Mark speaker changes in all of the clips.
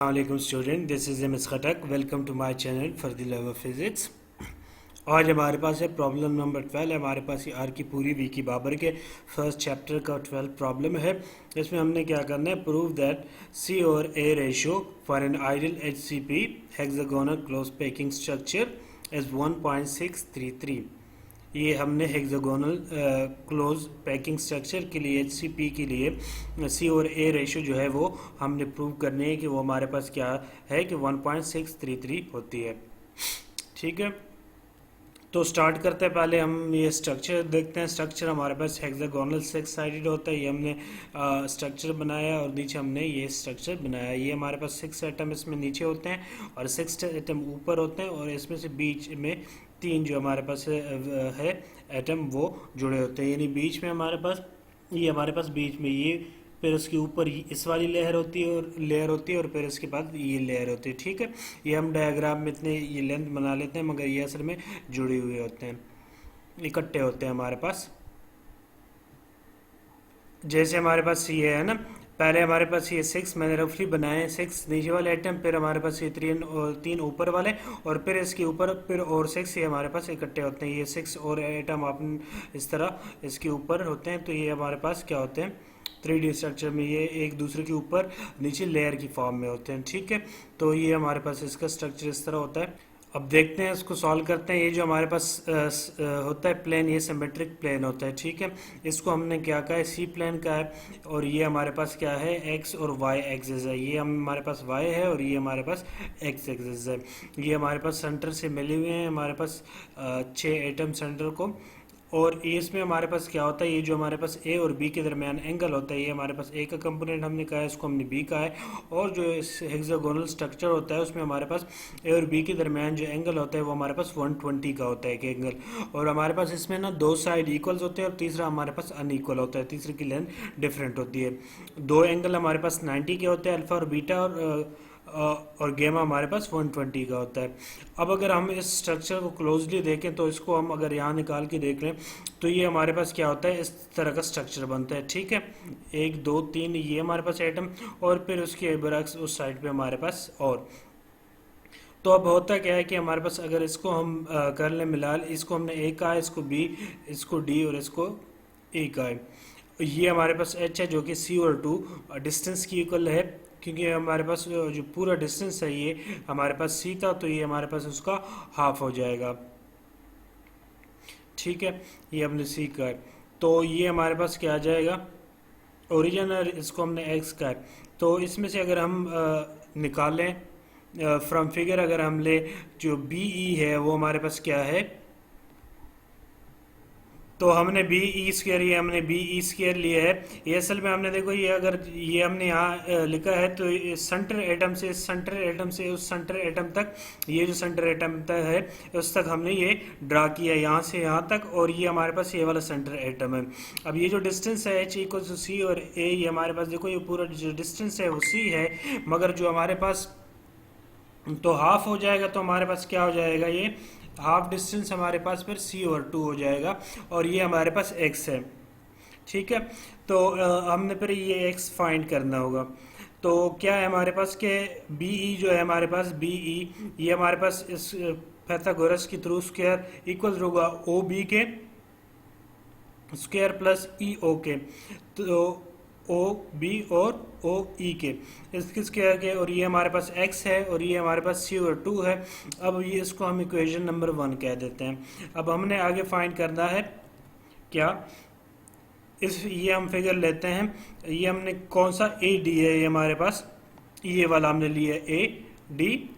Speaker 1: Assalamualaikum student, this is MS Khatak. Welcome to my channel for the love of physics. आज हमारे पास है problem number 12। हमारे पास ये are की पूरी वी की बाबर के फर्स्ट चैप्टर का 12 प्रॉब्लम है। इसमें हमने क्या करना है, प्रूव दैट सी और a ratio for an ideal H C P hexagonal close packing structure is 1.633। ये हमने हेक्सागोनल क्लोज पैकिंग स्ट्रक्चर के लिए एचसीपी के लिए सी और ए रेशियो जो है वो हमने प्रूव करनी है कि वो हमारे पास क्या है कि 1.633 होती है। ठीक है, तो स्टार्ट करते हैं। पहले हम ये स्ट्रक्चर देखते हैं। स्ट्रक्चर हमारे पास हेक्सागोनल 6 साइडेड होता है। ये हमने स्ट्रक्चर बनाया और नीचे हमने ये स्ट्रक्चर बनाया। ये हमारे पास 6 एटम इसमें नीचे होते हैं और 6 एटम ऊपर होते हैं और इसमें से बीच में 3 जो हमारे पास है एटम वो जुड़े होते हैं। यानी बीच में हमारे पास बीच में ये, फिर उसके ऊपर इस वाली लेयर होती है और फिर इसके बाद ये लेयर होती है। ठीक है, ये हम डायग्राम में इतने ये लेंथ बना लेते हैं, मगर ये असल में जुड़े हुए होते हैं, इकट्ठे होते हैं हमारे पास। जैसे हमारे पास ये है ना, पहले हमारे पास ये 6 मैंने रफली बनाए, 6 नीचे वाले आइटम, फिर हमारे पास ये 3 ऊपर वाले और फिर इसके ऊपर फिर और 6 ये हमारे पास इकट्ठे होते हैं। ये 6 और आइटम आप इस तरह इसके ऊपर होते हैं, तो ये हमारे पास क्या होते हैं 3D स्ट्रक्चर में, ये एक दूसरे के ऊपर नीचे लेयर की फॉर्म में होते हैं। ठीक है, तो ये हमारे पास इसका स्ट्रक्चर इस तरह होता है। अब देखते हैं, इसको सॉल्व करते हैं। ये जो हमारे पास होता है प्लेन, ये सिमेट्रिक प्लेन होता है। ठीक है, इसको हमने क्या कहा है, सी प्लेन का है और ये हमारे पास क्या है, एक्स और वाई एक्सिस है। ये हमारे पास वाई है और ये हमारे पास एक्स एक्सिस है। ये हमारे पास सेंटर से मिले हुए हैं हमारे पास 6 एटम सेंटर को। और इसमें हमारे पास क्या होता है, ये जो हमारे पास ए और बी के दरमियान एंगल होता है, ये हमारे पास ए का कंपोनेंट हमने कहा है, इसको हमने बी कहा है। और जो हेक्सागोनल स्ट्रक्चर होता है उसमें हमारे पास ए और बी के दरमियान जो एंगल होता है वो हमारे पास 120 का होता है एक एंगल। और हमारे पास इसमें ना 2 साइड इक्वल्स होते हैं और तीसरा हमारे पास अनइक्वल होता है, तीसरे की लेंथ डिफरेंट होती है। 2 एंगल हमारे पास 90 के होते हैं, अल्फा और बीटा, और गेमा हमारे पास 120 का होता है। अब अगर हम इस स्ट्रक्चर को क्लोजली देखें तो इसको हम अगर यहाँ निकाल के देख लें तो ये हमारे पास क्या होता है, इस तरह का स्ट्रक्चर बनता है। ठीक है, 1 2 3 ये हमारे पास एटम और फिर उसके बरक्स उस साइड पे हमारे पास और। तो अब होता क्या है कि हमारे पास अगर इसको हम कर लें मिलाल, इसको हमने ए कहा है, इसको बी, इसको डी और इसको ए कहा है। ये हमारे पास एच है जो कि सी और 2 डिस्टेंस की इक्वल है, क्योंकि हमारे पास जो पूरा डिस्टेंस है ये हमारे पास सी था, तो ये हमारे पास उसका हाफ हो जाएगा। ठीक है, ये हमने सी का है, तो ये हमारे पास क्या आ जाएगा, ओरिजिन, इसको हमने एक्स का है। तो इसमें से अगर हम निकालें फ्रॉम फिगर, अगर हम ले जो बी ई है वो हमारे पास क्या है, तो हमने बी ई स्क्र, ये हमने बी ई स्क्र लिया है। ये असल में हमने देखो, ये अगर ये हमने यहाँ लिखा है तो सेंटर एटम से इस सेंटर एटम से उस सेंटर एटम तक, ये जो सेंटर एटम तक है उस तक हमने ये ड्रा किया, यहाँ से यहाँ तक, और ये हमारे पास ये वाला सेंटर एटम है। अब ये जो डिस्टेंस है एच इक्वल टू सी और ए, ये हमारे पास देखो ये पूरा जो डिस्टेंस है वो सी है, मगर जो हमारे पास तो हाफ हो जाएगा, तो हमारे पास क्या हो जाएगा, ये हाफ डिस्टेंस हमारे पास फिर सी और 2 हो जाएगा और ये हमारे पास एक्स है। ठीक है, तो हमने फिर ये एक्स फाइंड करना होगा। तो क्या है हमारे पास के बी ई जो है हमारे पास बी ई, ये हमारे पास इस पाइथागोरस की थ्रू स्क्वायर इक्वल होगा ओ बी के स्क्वायर प्लस ई ओ के, तो ओ बी और ओ ई के इसके स्क्वायर के, और ये हमारे पास x है और ये हमारे पास c और 2 है। अब ये इसको हम इक्वेशन नंबर 1 कह देते हैं। अब हमने आगे फाइंड करना है क्या, ये हम फिगर लेते हैं, ये हमने कौन सा ए डी है, ये हमारे पास ये वाला हमने लिया ए डी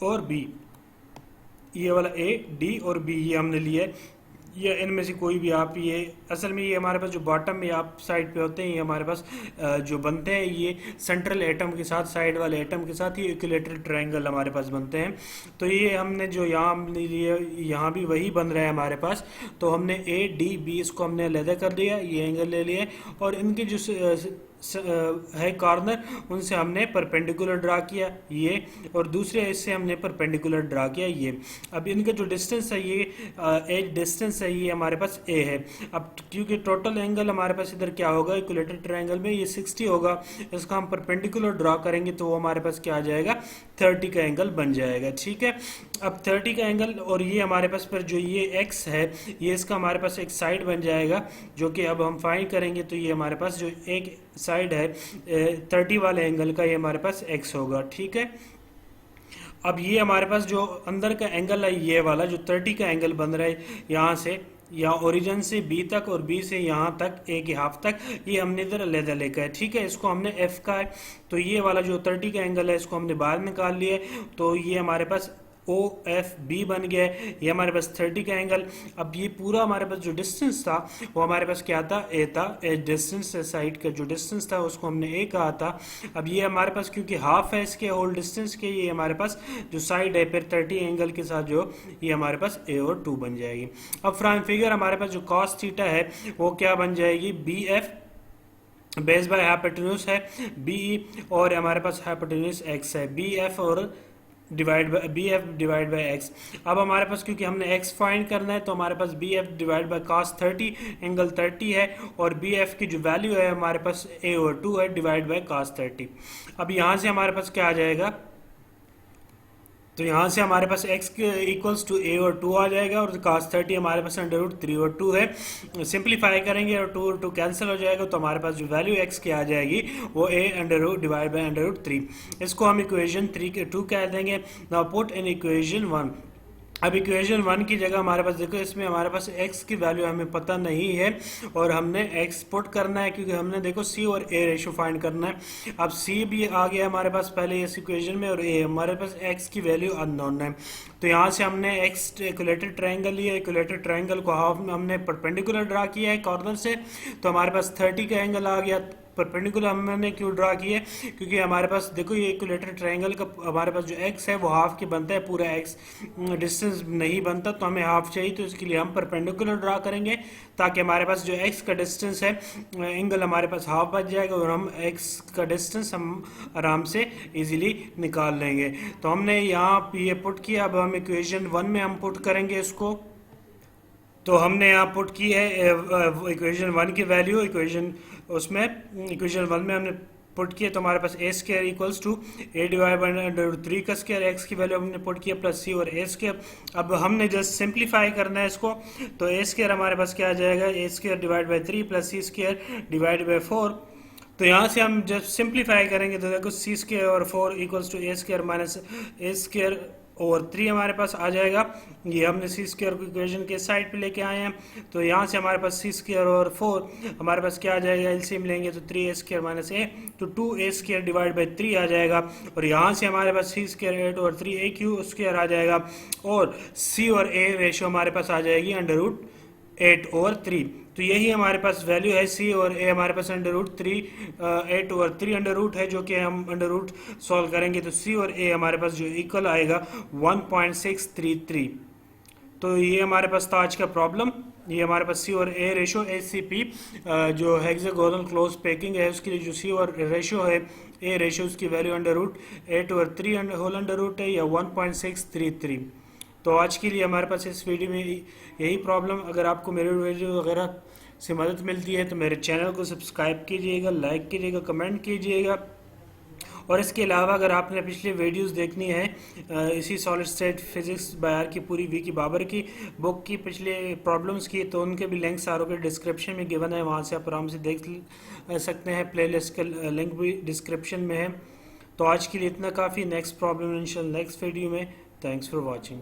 Speaker 1: और बी, ये वाला ए डी और बी ये हमने लिया है। ये इनमें से कोई भी आप, ये असल में ये हमारे पास जो बॉटम में आप साइड पे होते हैं ये हमारे पास जो बनते हैं ये सेंट्रल एटम के साथ, साइड वाले एटम के साथ ये इक्विलेटरल ट्रायंगल हमारे पास बनते हैं। तो ये हमने जो यहाँ हमने लिए, यहाँ भी वही बन रहा है हमारे पास। तो हमने ए डी बी इसको हमने अलग कर दिया, ये एंगल ले लिए और इनके जो है कॉर्नर, उनसे हमने परपेंडिकुलर ड्रा किया ये, और दूसरे इससे हमने परपेंडिकुलर ड्रा किया ये। अब इनका जो डिस्टेंस है ये एज डिस्टेंस है ये हमारे पास ए है। अब क्योंकि टोटल एंगल हमारे पास इधर क्या होगा, इक्विलेटरल ट्रायंगल में ये 60 होगा, इसका हम परपेंडिकुलर ड्रा करेंगे तो वो हमारे पास क्या आ जाएगा, 30 का एंगल बन जाएगा। ठीक है, अब 30 का एंगल, और ये हमारे पास पर जो ये एक्स है ये इसका हमारे पास एक साइड बन जाएगा, जो कि अब हम फाइंड करेंगे तो ये हमारे पास जो एक साइड है 30 वाले एंगल का, ये हमारे पास एक्स होगा। ठीक है, अब ये हमारे पास जो अंदर का एंगल है ये वाला जो 30 का एंगल बन रहा है यहाँ से, या ओरिजिन से बी तक और बी से यहाँ तक ए की हाफ तक, ये हमने इधर अलग लेकर है। ठीक है, इसको हमने एफ का है, तो ये वाला जो 30 का एंगल है इसको हमने बाहर निकाल लिया है, तो ये हमारे पास ओ एफ बी बन गया है, ये हमारे पास 30 का एंगल। अब ये पूरा हमारे पास जो डिस्टेंस था वो हमारे पास क्या था, ए था। ए डिस्टेंस साइड का जो डिस्टेंस था उसको हमने ए कहा था। अब ये हमारे पास क्योंकि हाफ है इसके होल डिस्टेंस के, ये हमारे पास जो साइड है फिर 30 एंगल के साथ जो ये हमारे पास ए और 2 बन जाएगी। अब फ्रॉम फिगर हमारे पास जो कॉस थीटा है वो क्या बन जाएगी, B F base by hypotenuse है बी, और हमारे पास हाइपोटेन्यूज एक्स है, बी एफ और divide by B F divide by x. अब हमारे पास क्योंकि हमने एक्स फाइंड करना है तो हमारे पास B F divide by cos 30 angle 30 है, और बी एफ की जो वैल्यू है हमारे पास ए और 2 है डिवाइड बाय कॉस 30। अब यहाँ से हमारे पास क्या आ जाएगा, तो यहाँ से हमारे पास x इक्वल्स टू ए और 2 आ जाएगा, और cos 30 हमारे पास अंडर रूट 3 और 2 है। सिंप्लीफाई करेंगे और 2 और 2 कैंसिल हो जाएगा, तो हमारे पास जो वैल्यू x की आ जाएगी वो a under root divide by under root 3। इसको हम इक्वेशन 2 कह देंगे। Now put in equation 1। अब इक्वेशन 1 की जगह हमारे पास देखो, इसमें हमारे पास x की वैल्यू हमें पता नहीं है और हमने x पुट करना है, क्योंकि हमने देखो c और a रेशो फाइंड करना है। अब c भी आ गया हमारे पास पहले इस इक्वेशन में, और a हमारे पास x की वैल्यू अननोन है। तो यहाँ से हमने x इक्विलेटरल ट्रायंगल लिया, इक्विलेटरल ट्रायंगल को हाफ में हमने परपेंडिकुलर ड्रा किया है कॉर्नर से, तो हमारे पास 30 का एंगल आ गया। परपेंडिकुलर हमने क्यों ड्रा किया, क्योंकि हमारे पास देखो ये इक्विलेटरल ट्रायंगल का हमारे पास जो x है वो हाफ की बनता है, पूरा x डिस्टेंस नहीं बनता, तो हमें हाफ चाहिए, तो इसके लिए हम परपेंडिकुलर ड्रा करेंगे ताकि हमारे पास जो x का डिस्टेंस है एंगल हमारे पास हाफ बच जाएगा, और हम x का डिस्टेंस हम आराम से इजीली निकाल लेंगे। तो हमने यहाँ ये पुट किया। अब हम इक्वेशन 1 में हम पुट करेंगे इसको, तो हमने यहाँ पुट की है इक्वेशन 1 की वैल्यू, इक्वेशन 1 में हमने पुट किया, तो हमारे पास A square equals to A divide by under root 3 का स्क्वायर, एक्स की वैल्यू हमने पुट किया प्लस सी और ए स्क्वायर। अब हमने जस्ट सिंप्लीफाई करना है इसको, तो ए स्क्वायर हमारे पास क्या आ जाएगा, A square divide by 3 plus C square divide by 4। तो यहाँ से हम जब सिंप्लीफाई करेंगे तो देखो सी स्क्वायर और 4 equals to a square minus a square और 3 हमारे पास आ जाएगा। ये हमने सी स्क्वायर को इक्वेशन के साइड पे लेके आए हैं, तो यहाँ से हमारे पास सी स्क्वायर और 4 हमारे पास क्या आ जाएगा, एलसीएम लेंगे तो 3 ए स्क्वायर माइनस ए, तो 2 ए स्क्वायर डिवाइड बाई 3 आ जाएगा। और यहाँ से हमारे पास सी स्क्वायर 8 और 3 ए क्यू स्क्वायर आ जाएगा, और सी और ए रेशो हमारे पास आ जाएगी अंडर रूट 8 और 3। तो यही हमारे पास वैल्यू है, सी और ए हमारे पास अंडर रूट 3 8 और 3 अंडर रूट है, जो कि हम अंडर रूट सॉल्व करेंगे तो सी और ए हमारे पास जो इक्वल आएगा 1.633। तो ये हमारे पास था आज का प्रॉब्लम। ये हमारे पास सी और ए रेशो एचसीपी जो हेक्सागोनल क्लोज पैकिंग है उसके लिए जो सी और रेशो है ए रेशो उसकी वैल्यू अंडर रूट 8 और 3 होल अंडर रूट है या 1.633। तो आज के लिए हमारे पास इस वीडियो में यही प्रॉब्लम। अगर आपको मेरे वीडियो वगैरह से मदद मिलती है तो मेरे चैनल को सब्सक्राइब कीजिएगा, लाइक कीजिएगा, कमेंट कीजिएगा। और इसके अलावा अगर आपने पिछले वीडियोस देखनी है इसी सॉलिड स्टेट फिजिक्स बायर की पूरी वी की बाबर की बुक की पिछले प्रॉब्लम्स की, तो उनके भी लिंक्स आर के डिस्क्रिप्शन में गिवन है, वहाँ से आप आराम से देख सकते हैं। प्लेलिस्ट का लिंक भी डिस्क्रिप्शन में है। तो आज के लिए इतना काफ़ी। नेक्स्ट प्रॉब्लम इंशाल्लाह नेक्स्ट वीडियो में। Thanks for watching.